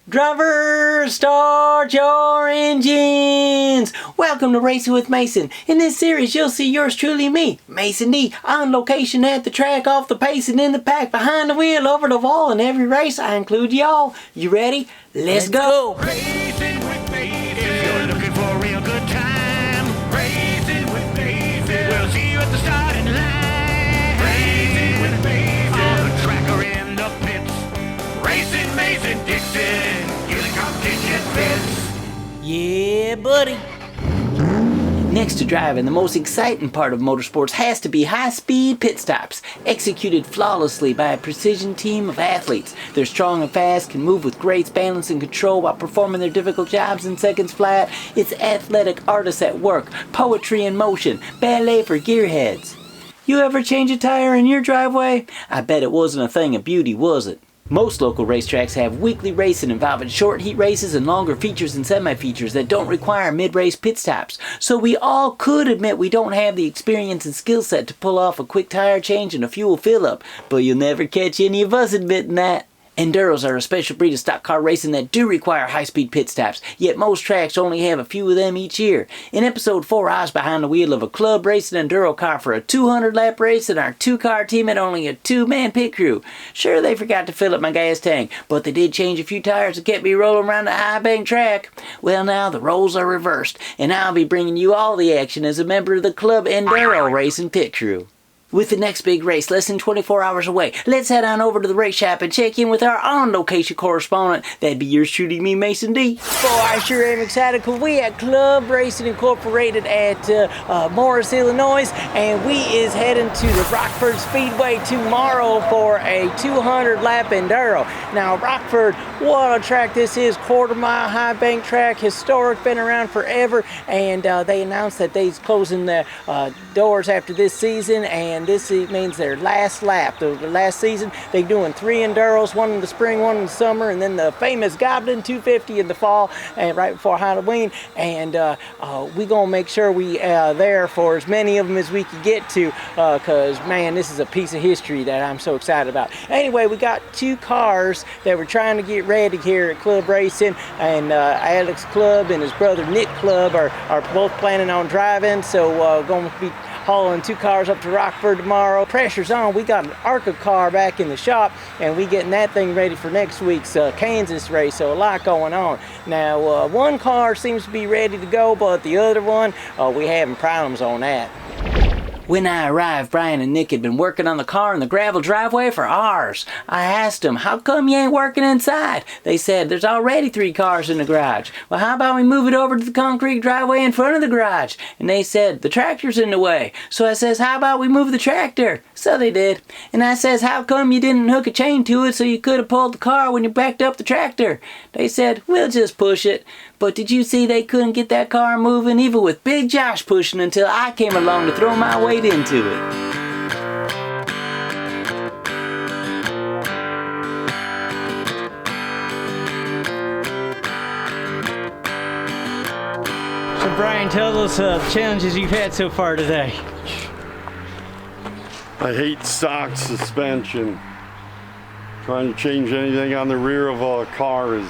Drivers, start your engines! Welcome to Racing with Mason. In this series, you'll see yours truly, me, Mason D, on location at the track, off the pace, and in the pack, behind the wheel, over the wall. In every race, I include y'all. You ready? Let's go! Racing with Mason. If you're looking for a real good time, Racing with Mason. We'll see you at the starting line. Racing with Mason. On the track or in the pits. Racing Mason Dixon. You're the competition fits. Yeah, buddy. Next to driving, the most exciting part of motorsports has to be high-speed pit stops, executed flawlessly by a precision team of athletes. They're strong and fast, can move with great balance and control while performing their difficult jobs in seconds flat. It's athletic artists at work, poetry in motion, ballet for gearheads. You ever change a tire in your driveway? I bet it wasn't a thing of beauty, was it? Most local racetracks have weekly racing involving short heat races and longer features and semi-features that don't require mid-race pit stops. So we all could admit we don't have the experience and skill set to pull off a quick tire change and a fuel fill-up, but you'll never catch any of us admitting that. Enduros are a special breed of stock car racing that do require high-speed pit stops, yet most tracks only have a few of them each year. In episode 4, I was behind the wheel of a club racing enduro car for a 200-lap race, and our two-car team had only a two-man pit crew. Sure, they forgot to fill up my gas tank, but they did change a few tires and kept me rolling around the high bank track. Well, now the roles are reversed, and I'll be bringing you all the action as a member of the club Enduro Racing pit crew. With the next big race less than 24 hours away, let's head on over to the race shop and check in with our on-location correspondent. That'd be yours truly, me, Mason D. Boy, I sure am excited because we at Club Racing Incorporated at Morris, Illinois, and we is heading to the Rockford Speedway tomorrow for a 200-lap enduro. Now, Rockford, what a track this is, quarter-mile high bank track, historic, been around forever, and they announced that they's closing the doors after this season, and this means their last lap. The last season, they're doing 3 enduros, one in the spring, one in the summer, and then the famous Goblin 250 in the fall, and right before Halloween. And we're going to make sure we are there for as many of them as we can get to, because, man, this is a piece of history that I'm so excited about. Anyway, we got 2 cars that we're trying to get ready here at Club Racing, and Alex Club and his brother Nick Club are both planning on driving, so going to be hauling 2 cars up to Rockford tomorrow. Pressure's on. We got an ARCA car back in the shop, and we getting that thing ready for next week's Kansas race, so a lot going on. Now, one car seems to be ready to go, but the other one, we having problems on that. When I arrived, Brian and Nick had been working on the car in the gravel driveway for hours. I asked them, how come you ain't working inside? They said, there's already 3 cars in the garage. Well, how about we move it over to the concrete driveway in front of the garage? And they said, the tractor's in the way. So I says, how about we move the tractor? So they did. And I says, how come you didn't hook a chain to it so you could have pulled the car when you backed up the tractor? They said, we'll just push it. But did you see they couldn't get that car moving even with Big Josh pushing until I came along to throw my weight into it. So Brian, tell us the challenges you've had so far today. I hate stock suspension. Trying to change anything on the rear of a car is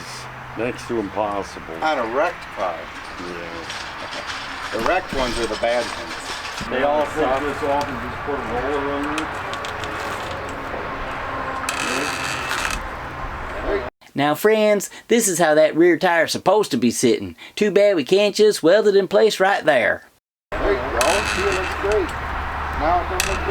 next to impossible. On a wrecked car. Yeah. The wrecked ones are the bad ones. They all take this off and just put a roller under it. Now friends, this is how that rear tire's supposed to be sitting. Too bad we can't just weld it in place right there. There you go. See, it looks great. Now it doesn't look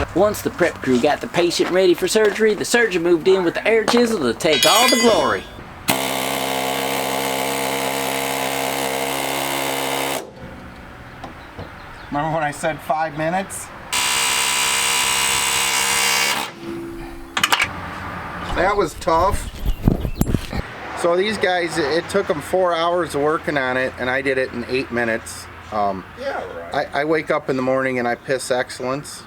good. Once the prep crew got the patient ready for surgery, the surgeon moved in with the air chisel to take all the glory. Remember when I said 5 minutes? That was tough. So these guys, it took them 4 hours of working on it, and I did it in 8 minutes. I wake up in the morning and I piss excellence.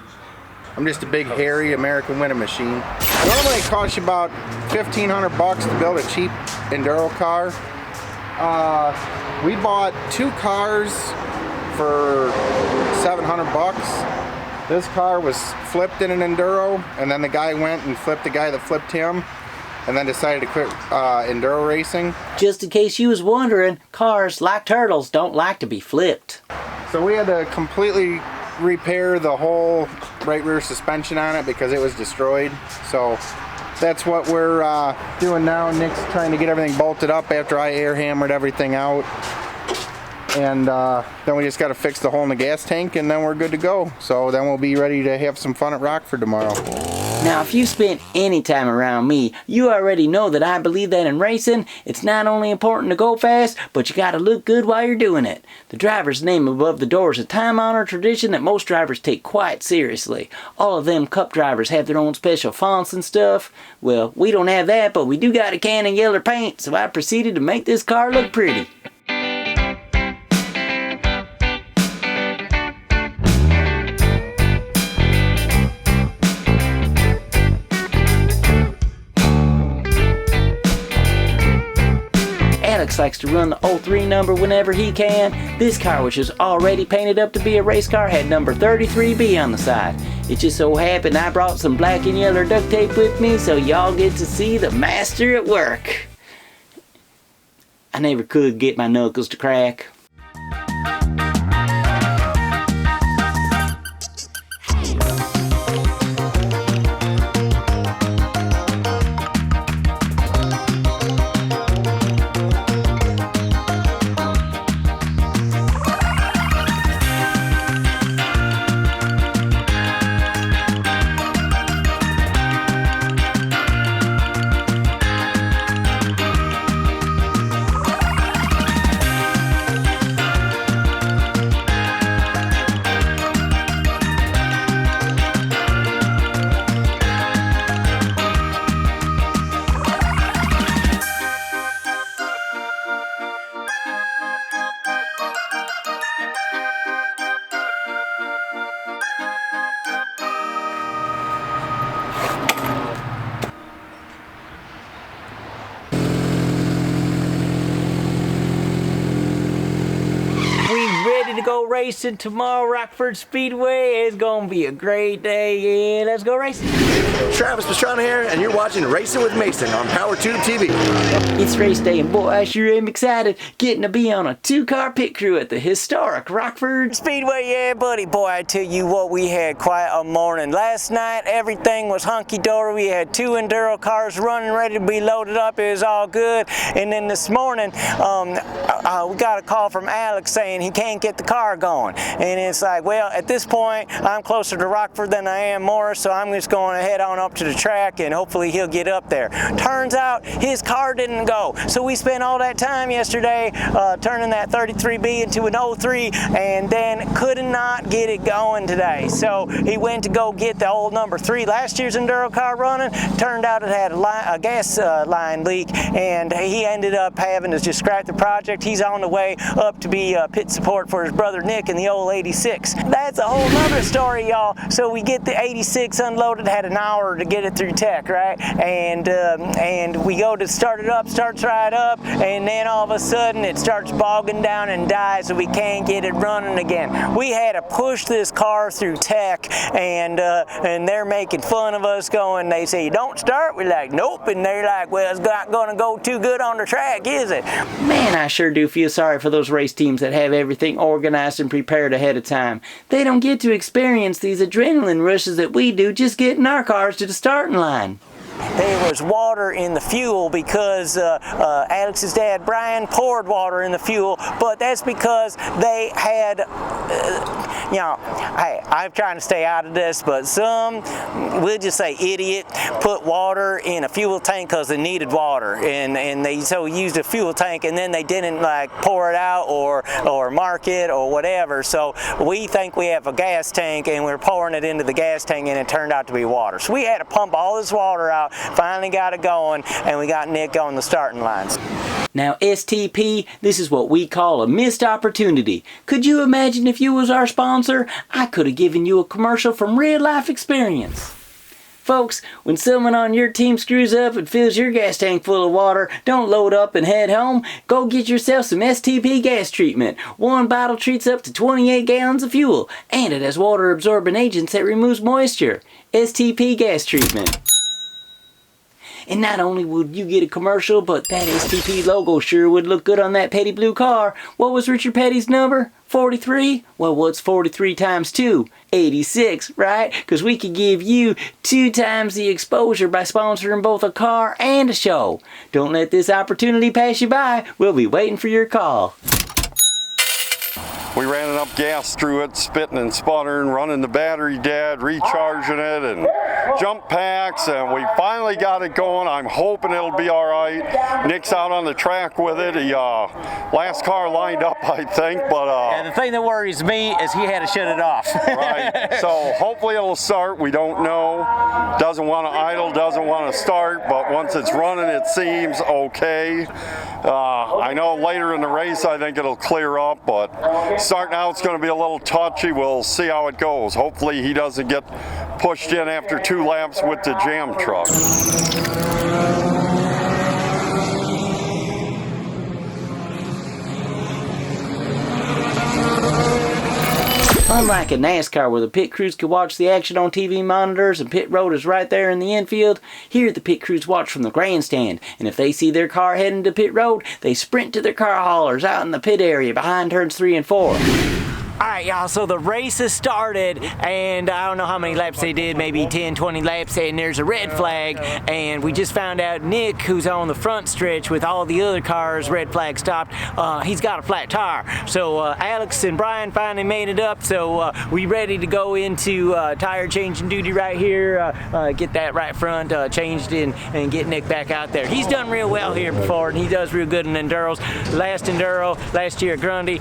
I'm just a big, hairy American winning machine. Normally it costs you about $1,500 to build a cheap enduro car. We bought 2 cars for $700. This car was flipped in an enduro, and then the guy went and flipped the guy that flipped him. and then decided to quit enduro racing. Just in case you was wondering, cars, like turtles, don't like to be flipped. So we had to completely repair the whole right rear suspension on it because it was destroyed. So that's what we're doing now. Nick's trying to get everything bolted up after I air hammered everything out. And then we just got to fix the hole in the gas tank, and then we're good to go. So then we'll be ready to have some fun at Rockford tomorrow. Now, if you spent any time around me, you already know that I believe that in racing, it's not only important to go fast, but you gotta look good while you're doing it. The driver's name above the door is a time-honored tradition that most drivers take quite seriously. All of them cup drivers have their own special fonts and stuff. Well, we don't have that, but we do got a can of yellow paint, so I proceeded to make this car look pretty. Alex likes to run the 03 number whenever he can. This car, which is already painted up to be a race car, had number 33B on the side. It just so happened I brought some black and yellow duct tape with me, so y'all get to see the master at work. I never could get my knuckles to crack. To go racing tomorrow, Rockford Speedway. It's gonna be a great day. Yeah, let's go racing. Travis Pastrana here, and you're watching Racing with Mason on POWERtube TV. It's race day, and boy, I sure am excited getting to be on a two-car pit crew at the historic Rockford Speedway. Yeah, buddy. Boy, I tell you what, we had quite a morning. Last night, everything was hunky-dory. We had 2 enduro cars running, ready to be loaded up. It was all good. And then this morning, we got a call from Alex saying he can't get the car going. And it's like, well, at this point, I'm closer to Rockford than I am Morris, so I'm just going to head on up to the track and hopefully he'll get up there. Turns out his car didn't go. So we spent all that time yesterday turning that 33B into an 03 and then could not get it going today. So he went to go get the old number 3, last year's enduro car running. Turned out it had a gas line leak, and he ended up having to just scrap the project. He's on the way up to be pit support for his brother Nick in the old 86. That's a whole nother story, y'all. So we get the 86 unloaded, had an hour to get it through tech, right? And we go to start it up, starts right up, and then all of a sudden it starts bogging down and dies, so we can't get it running again. We had to push this car through tech, and they're making fun of us, going, they say, you don't start? We're like, nope. And they're like, well, it's not gonna go too good on the track, is it? Man, I sure do feel sorry for those race teams that have everything organized and prepared ahead of time. They don't get to experience these adrenaline rushes that we do just getting our cars to the starting line. There was water in the fuel because Alex's dad Brian poured water in the fuel, but that's because they had, you know, hey, I'm trying to stay out of this, but some, we'll just say idiot, put water in a fuel tank because they needed water, and they so used a fuel tank, and then they didn't like pour it out or mark it or whatever. So we think we have a gas tank, and we're pouring it into the gas tank, and it turned out to be water. So we had to pump all this water out. Finally got it going, and we got Nick on the starting lines. Now STP, this is what we call a missed opportunity. Could you imagine if you was our sponsor? I could have given you a commercial from real life experience. Folks, when someone on your team screws up and fills your gas tank full of water, don't load up and head home. Go get yourself some STP gas treatment. One bottle treats up to 28 gallons of fuel, and it has water absorbing agents that removes moisture. STP gas treatment. And not only would you get a commercial, but that STP logo sure would look good on that Petty blue car. What was Richard Petty's number? 43? Well, what's 43 times 2? 86, right? Because we could give you 2 times the exposure by sponsoring both a car and a show. Don't let this opportunity pass you by. We'll be waiting for your call. We ran enough gas through it, spitting and sputtering, running the battery dead, recharging it, and jump packs, and we finally got it going. I'm hoping it'll be all right. Nick's out on the track with it. He last car lined up, I think, but yeah, the thing that worries me is he had to shut it off. right. So hopefully it'll start. We don't know. Doesn't want to idle, doesn't want to start, but once it's running, it seems okay. I know later in the race, I think it'll clear up, but starting out, it's going to be a little touchy. We'll see how it goes. Hopefully he doesn't get pushed in after 2 laps with the jam truck. Unlike a NASCAR where the pit crews can watch the action on TV monitors and pit road is right there in the infield, here the pit crews watch from the grandstand, and if they see their car heading to pit road, they sprint to their car haulers out in the pit area behind turns 3 and 4. Alright y'all, so the race has started, and I don't know how many laps they did, maybe 10, 20 laps, and there's a red flag, and we just found out Nick, who's on the front stretch with all the other cars, red flag stopped, he's got a flat tire. So Alex and Brian finally made it up, so we ready to go into tire changing duty right here, get that right front changed in and get Nick back out there. He's done real well here before, and he does real good in Enduros. Last Enduro, last year at Grundy,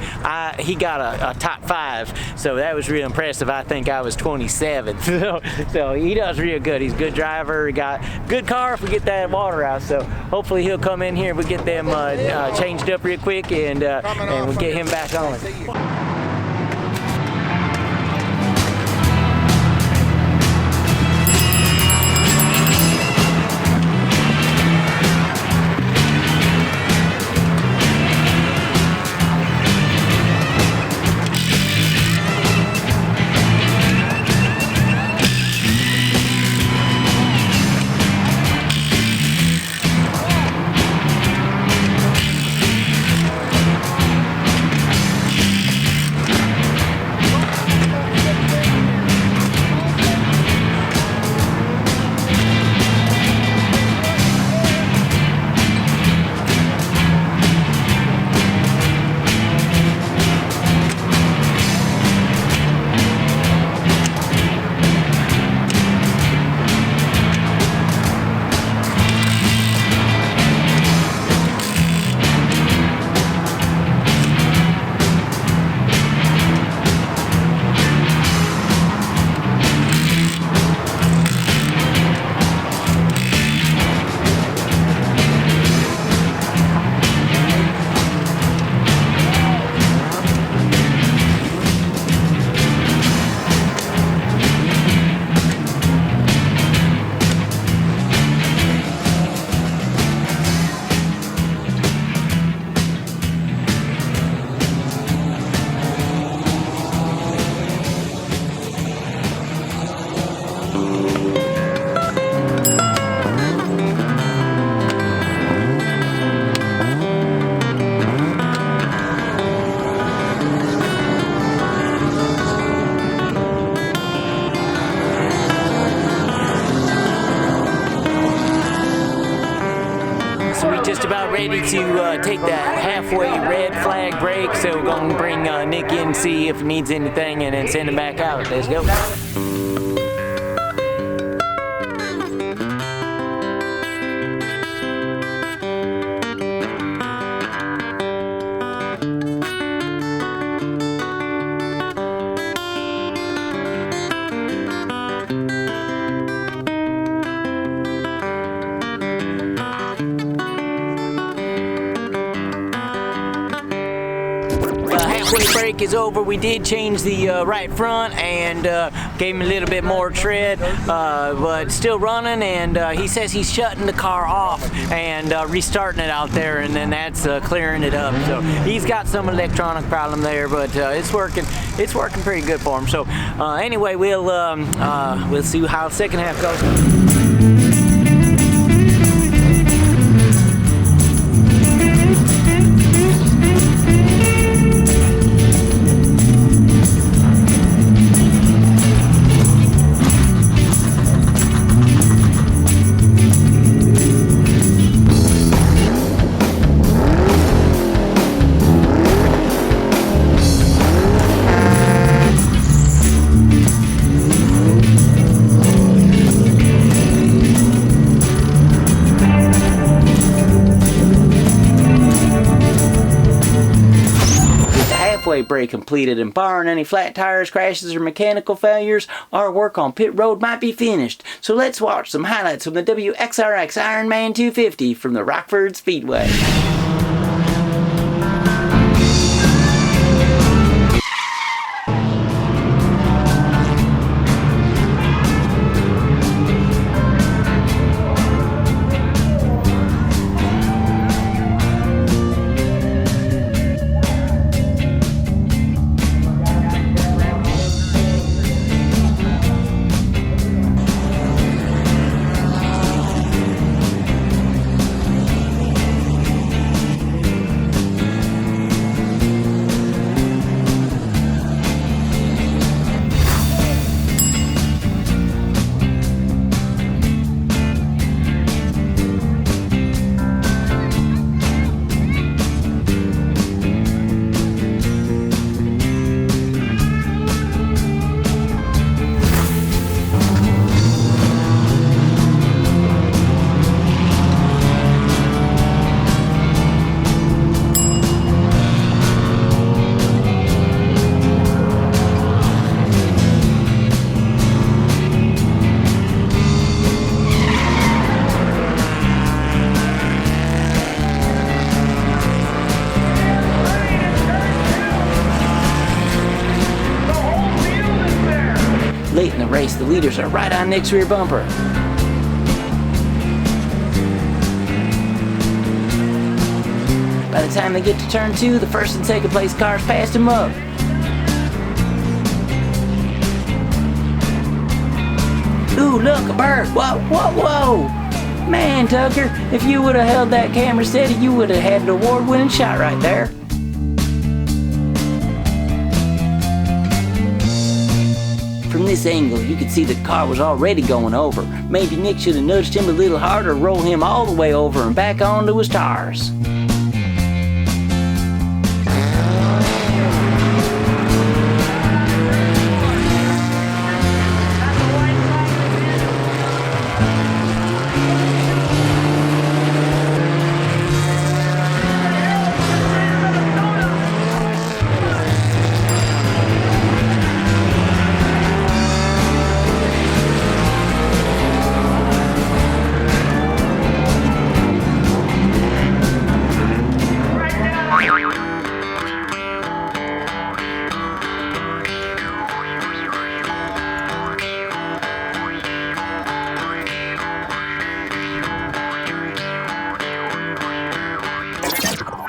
he got a top 5, so that was real impressive. I think I was 27th, so he does real good. He's a good driver. He got good car if we get that water out, so hopefully he'll come in here and we get them changed up real quick, and we'll get him back on. Just about ready to take that halfway red flag break, so we're going to bring Nick in, see if he needs anything, and then send him back out. Let's go. Halfway break is over. We did change the right front and gave him a little bit more tread, but still running, and he says he's shutting the car off and restarting it out there, and then that's clearing it up. So he's got some electronic problem there, but it's working pretty good for him. So anyway, we'll see how the second half goes. Speedway break completed, and barring any flat tires, crashes, or mechanical failures, our work on pit road might be finished. So let's watch some highlights from the WXRX Ironman 250 from the Rockford Speedway. Late in the race, the leaders are right on Nick's rear bumper. By the time they get to turn 2, the first and second place cars passed him up. Ooh, look, a bird. Whoa, whoa, whoa. Man, Tucker, if you would have held that camera steady, you would have had an award-winning shot right there. From this angle, you could see the car was already going over. Maybe Nick should have nudged him a little harder, roll him all the way over and back onto his tires.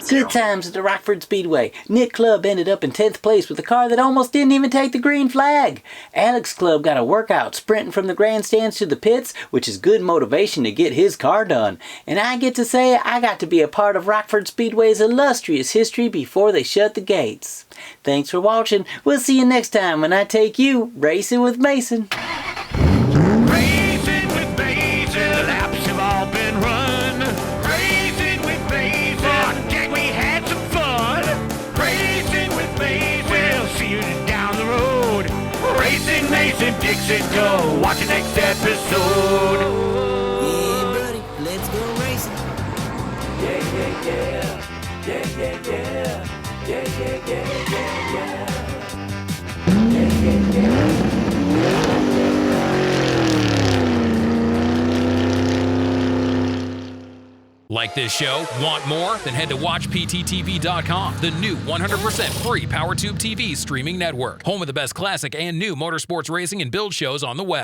Good times at the Rockford Speedway. Nick Clubb ended up in 10th place with a car that almost didn't even take the green flag. Alex Clubb got a workout sprinting from the grandstands to the pits, which is good motivation to get his car done. And I get to say I got to be a part of Rockford Speedway's illustrious history before they shut the gates. Thanks for watching. We'll see you next time when I take you racing with Mason. Racing with Mason, the laps have all been run. Racing with Mason, on deck we had some fun. Racing with Mason, we'll see you down the road. Racing Mason, Dixon, go watch the next episode. Yeah, buddy, let's go racing. Yeah, yeah, yeah. Yeah, yeah, yeah. Yeah, yeah, yeah, yeah, yeah. Yeah, yeah, yeah. Like this show? Want more? Then head to watchpttv.com, the new 100% free PowerTube TV streaming network. Home of the best classic and new motorsports racing and build shows on the web.